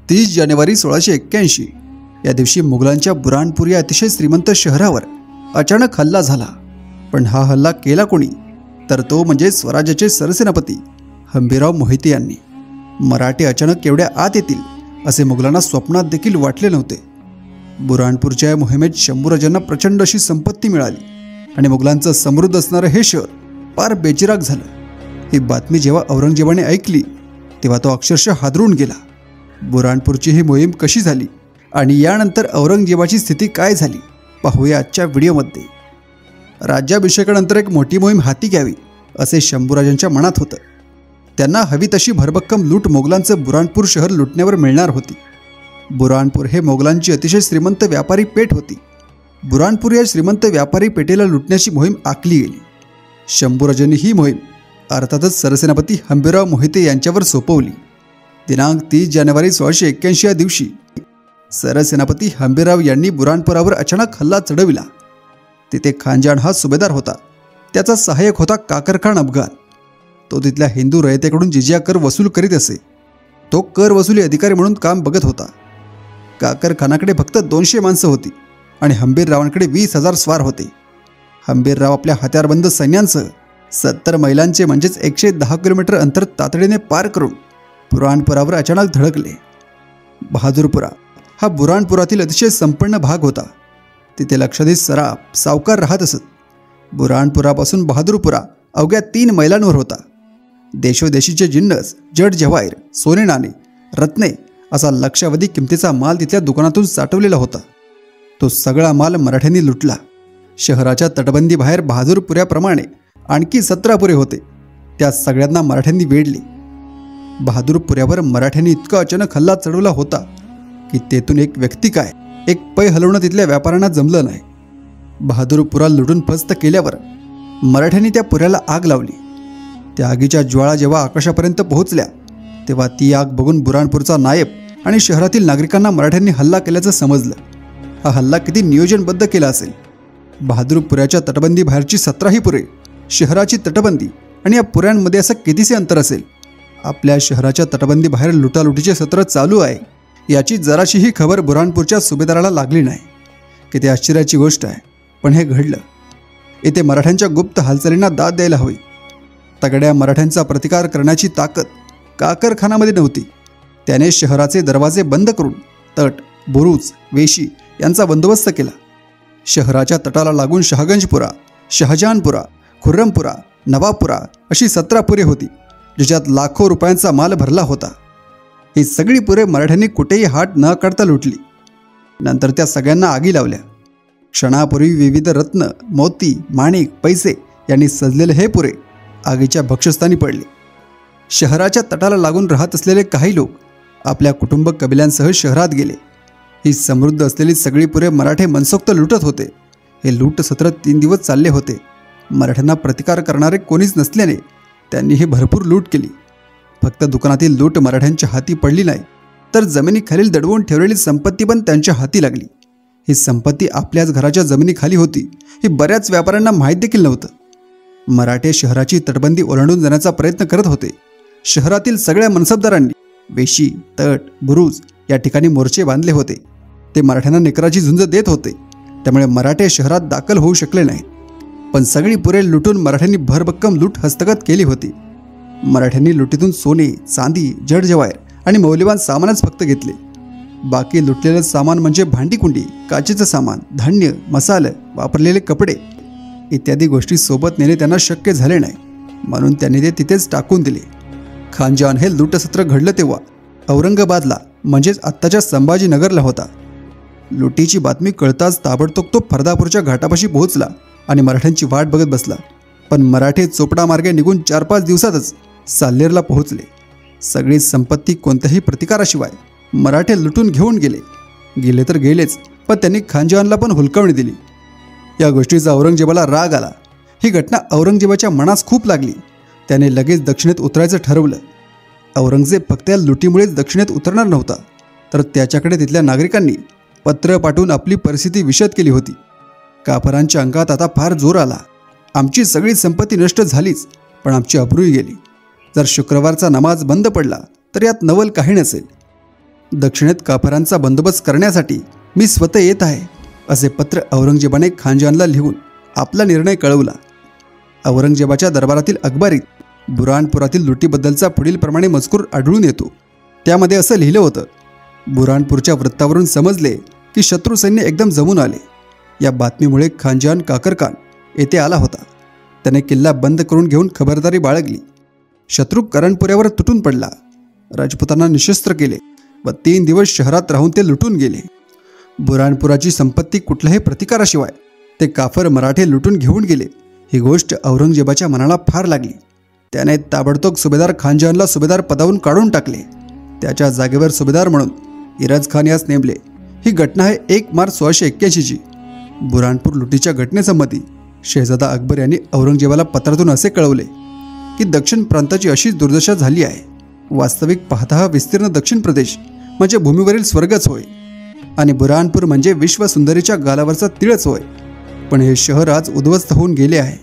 30 जानेवारी 1681 या दिवशी मुघलांच्या बुरहानपूर या अतिशय श्रीमंत शहरावर अचानक हल्ला झाला। पण हा हल्ला केला कोणी, तर तो म्हणजे स्वराज्याचे सरसेनापती हंबीरराव मोहिते यांनी। मराठे अचानक एवढ्या आत येतील असे मुघलांना स्वप्नात देखील वाटले नव्हते। बुरहानपूरच्या या मोहिमेत शंभूराजांना प्रचंड अशी संपत्ती मिळाली आणि मुघलांचं समृद्ध असणारं हे शहर फार बेचिराग झालं। ही बातमी जेव्हा औरंगजेबाने ऐकली तेव्हा तो अक्षरशः हादरून गेला। बुरहानपूरची ही मोहीम कशी झाली आणि यानंतर औरंगजेबाची स्थिती काय झाली पाहूया आजच्या व्हिडिओमध्ये। राज्याभिषेकानंतर एक मोठी मोहीम हाती घ्यावी असे शंभूराजांच्या मनात होतं। त्यांना हवी तशी भरभक्कम लूट मोगलांचं बुरहानपूर शहर लुटण्यावर मिळणार होती। बुरहानपूर हे मोगलांची अतिशय श्रीमंत व्यापारी पेठ होती। बुरहानपूर या श्रीमंत व्यापारी पेठेला लुटण्याची मोहीम आखली गेली। शंभूराजांनी ही मोहीम अर्थातच सरसेनापती हंबीरराव मोहिते यांच्यावर सोपवली। दिनांक 30 जानेवारी 1681 या दिवशी सरसेनापती हंबीरराव यांनी बुरहानपुरावर अचानक हल्ला चढविला। तिथे खानजान हा सुभेदार होता, त्याचा सहाय्यक होता काकरखान अफगाण। तो तिथल्या हिंदू रयतेकडून जिजिया कर वसूल करीत असे। तो कर वसुली अधिकारी म्हणून काम बघत होता। काकरखानाकडे फक्त 200 माणसं होती आणि हंबीररावांकडे 20,000 स्वार होते। हंबीरराव आपल्या हत्यारबंद सैन्यांसह 70 मैलांचे म्हणजेच 110 किलोमीटर अंतर तातडीने पार करून बुरहानपुरावर अचानक धडकले। बहादूरपुरा हा बुरहानपुरातील अतिशय संपन्न भाग होता। तिथे लक्षाधीश सराफ सावकार राहत असत। बुरहानपुरापासून बहादूरपुरा अवघ्या 3 मैलांवर होता। देशोदेशीचे जिन्नस, जड जवाहीर, सोने नाणे, रत्ने असा लक्षावधी किमतीचा माल तिथल्या दुकानातून साठवलेला होता। तो सगळा माल मराठ्यांनी लुटला। शहराच्या तटबंदीबाहेर बहादूरपुऱ्याप्रमाणे आणखी 17 पुरे होते, त्या सगळ्यांना मराठ्यांनी वेढले। बहादूरपुऱ्यावर मराठ्यांनी इतका अचानक हल्ला चढवला होता की तेथून एक व्यक्ती काय, एक पै हलवणं तिथल्या व्यापाऱ्यांना जमलं नाही। बहादूरपुरा लुटून फस्त केल्यावर मराठ्यांनी त्या पुऱ्याला आग लावली। त्या आगीच्या ज्वाळा जेव्हा आकाशापर्यंत पोहोचल्या तेव्हा ती आग बघून बुरहानपूरचा नायब आणि शहरातील नागरिकांना मराठ्यांनी हल्ला केल्याचं समजलं। हा हल्ला किती नियोजनबद्ध केला असेल। बहादूरपुऱ्याच्या तटबंदी बाहेरची 17 पुरे, शहराची तटबंदी आणि या पुऱ्यांमध्ये असं कितीसे अंतर असेल। आपल्या शहराच्या तटबंदी बाहेर लुटालुटीचे सत्र चालू आहे याची जराशीही खबर बुरहानपूरच्या सुभेदाराला लागली नाही। किती आश्चर्याची गोष्ट आहे, पण हे घडलं। इथे मराठ्यांच्या गुप्त हालचालींना दाद द्यायला हवी। तगड्या मराठ्यांचा प्रतिकार करण्याची ताकद काकरखानामध्ये नव्हती। त्याने शहराचे दरवाजे बंद करून तट, बुरुज, वेशी यांचा बंदोबस्त केला। शहराच्या तटाला लागून शहागंजपुरा, शहाजहानपुरा, खुर्रमपुरा, नवाबपुरा अशी 17 पुरे होती, ज्याच्यात लाखो रुपयांचा माल भरला होता। ही सगळी पुरे मराठ्यांनी कुठेही हात न काढता लुटली। नंतर त्या सगळ्यांना आगी लावल्या। क्षणापूर्वी विविध रत्न, मोती, माणिक, पैसे यांनी सजलेले हे पुरे आगीच्या भक्षस्थानी पडले। शहराच्या तटाला लागून राहत असलेले काही लोक आपल्या कुटुंब कबिल्यांसह शहरात गेले। ही समृद्ध असलेली सगळी पुरे मराठे मनसोक्त लुटत होते। हे लूट सत्र 3 दिवस चालले होते। मराठ्यांना प्रतिकार करणारे कोणीच नसल्याने त्यांनी ही भरपूर लूट केली। फक्त दुकानातील लूट मराठ्यांच्या हाती पडली नाही, तर जमिनीखालील दडवून ठेवलेली संपत्ती पण त्यांच्या हाती लागली। ही संपत्ती आपल्याच घराच्या जमिनीखाली होती हे बऱ्याच व्यापाऱ्यांना माहीत देखील नव्हतं। मराठे शहराची तटबंदी ओलांडून जाण्याचा प्रयत्न करत होते। शहरातील सगळ्या मनसबदारांनी वेशी, तट, बुरुज या ठिकाणी मोर्चे बांधले होते। ते मराठ्यांना निकराची झुंज देत होते, त्यामुळे मराठे शहरात दाखल होऊ शकले नाहीत। पण सगळी पुरे लुटून मराठ्यांनी भरभक्कम लूट हस्तगत केली होती। मराठ्यांनी लुटीतून सोने, चांदी, जड जवाहीर आणि मौल्यवान सामानच फक्त घेतले। बाकी लुटलेलं सामान म्हणजे भांडीकुंडी, काचेचं सामान, धान्य, मसाले, वापरलेले कपडे इत्यादी गोष्टी सोबत नेणे त्यांना शक्य झाले नाही, म्हणून त्यांनी ते तिथेच टाकून दिले। खानजान हे लुटसत्र घडलं तेव्हा औरंगाबादला म्हणजेच आत्ताच्या संभाजीनगरला होता। लुटीची बातमी कळताच ताबडतोब तो फर्दापूरच्या घाटापाशी पोहोचला आणि मराठ्यांची वाट बघत बसला। पण मराठे चोपडा मार्गे निघून 4-5 दिवसातच साल्हेरला पोहोचले। सगळी संपत्ती कोणत्याही प्रतिकाराशिवाय मराठे लुटून घेऊन गेले तर गेलेच, पण त्यांनी खानजहानला पण हुलकावणी दिली। या गोष्टीचा औरंगजेबाला राग आला। ही घटना औरंगजेबाच्या मनास खूप लागली। त्याने लगेच दक्षिणेत उतरायचं ठरवलं। औरंगजेब फक्त या लुटीमुळेच दक्षिणेत उतरणार नव्हता, तर त्याच्याकडे तिथल्या नागरिकांनी पत्र पाठवून आपली परिस्थिती विशद केली होती। काफरांच्या अंगात आता फार जोर आला। आमची सगळी संपत्ती नष्ट झालीच, पण आमची अब्रूही गेली। जर शुक्रवारचा नमाज बंद पडला तर यात नवल काही नसेल। दक्षिणेत काफरांचा बंदोबस्त करण्यासाठी मी स्वतः येत आहे, असे पत्र औरंगजेबाने खानजहानला लिहून आपला निर्णय कळवला. औरंगजेबाच्या दरबारातील अखबारीत बुऱ्हाणपुरातील लुटीबद्दलचा पुढील प्रमाणे मजकूर आढळून येतो. त्यामध्ये असं लिहिलं होतं, बुऱ्हाणपूरच्या वृत्तावरून समजले की शत्रू सैन्य एकदम जमून आले. या बातमीमुळे खानजहान काकरखान येथे आला होता. त्याने किल्ला बंद करून घेऊन खबरदारी बाळगली. शत्रू करणपुऱ्यावर तुटून पडला. राजपुतांना निशस्त्र केले व 3 दिवस शहरात राहून ते लुटून गेले. बुऱ्हाणपुराची संपत्ती कुठल्याही प्रतिकाराशिवाय ते काफर मराठे लुटून घेऊन गेले. ही गोष्ट औरंगजेबाच्या मनाला फार लागली. त्याने ताबडतोब सुभेदार खानजहानला सुभेदार पदावरून काढून टाकले. त्याच्या जागेवर सुभेदार म्हणून इरज खान यास नेमले. ही घटना आहे 1 मार्च 1681ची. बुऱ्हाणपूर लुटीच्या घटनेसंबंधी शहजादा अकबर यांनी औरंगजेबाला पत्रातून असे कळवले की दक्षिण प्रांताची अशीच दुर्दशा झाली आहे. वास्तविक पाहता हा विस्तीर्ण दक्षिण प्रदेश म्हणजे भूमीवरील स्वर्गच होय आणि बुऱ्हाणपूर म्हणजे विश्वसुंदरीच्या गालावरचा तिळच होय. पण हे शहर आज उद्ध्वस्त होऊन गेले आहे.